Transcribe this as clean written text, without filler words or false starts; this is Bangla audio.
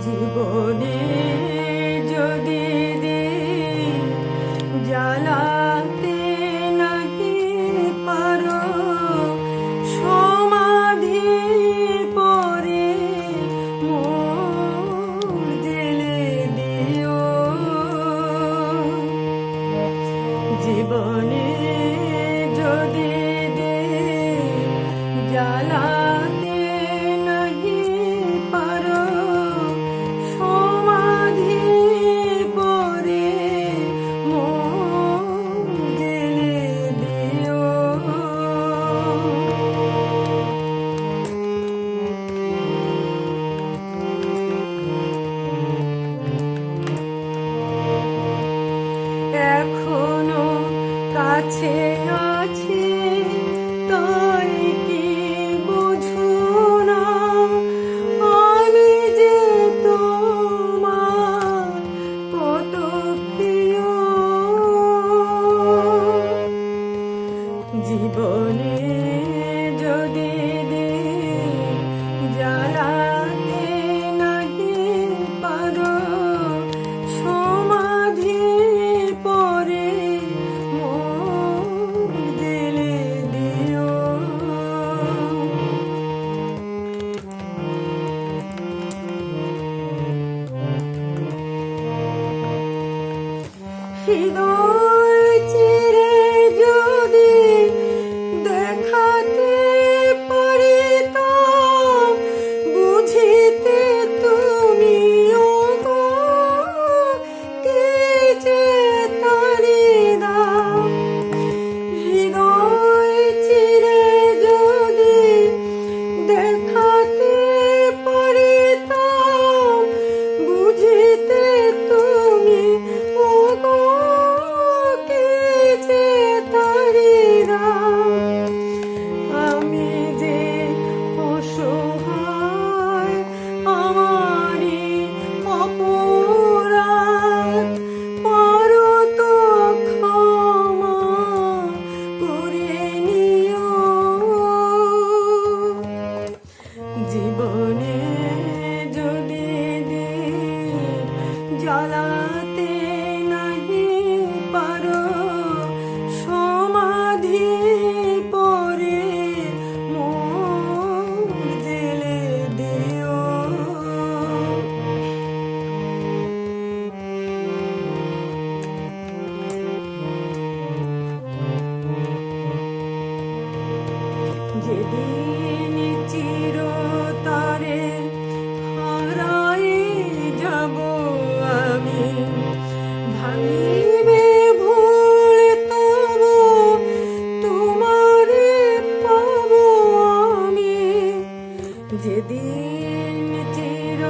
জীবনে যদি জ্বালাতে নাহি পারো, সমাধি পরে মোর জেলে দিও। জীবনে যদি জ্বালাতে নাহি পারো, সমাধি পরে মোর জেলে দিও। এখনো কাছে আছি তাই কি বুঝো না, আমি যে তোমার কত প্রিয়। জীবনে যদি জ্বালাতে নাহি পারো, সমাধি পরে মোর জেলে দিও। হৃদয় চিরে যদি দেখাতে পারিতাম, বুঝিতে তুমিও গো কি যে তারি দাম। হৃদয় চিরে যদি দেখাতে পারিতাম, বুঝিতে তুমি ও গো কি যে তারি দাম। আমি যে অসহায়, আমারই অপরাধ, পারো তো ক্ষমা করে নিও। জীবনে যদি জ্বালাতে নাহি পারো, সমাধি পরে মোর জেলে দিও। যেদিন চিরতরে হারাই যাব আমি, ভাঙিবে ভুল তবু তোমারে পাবো আমি। যেদিন চির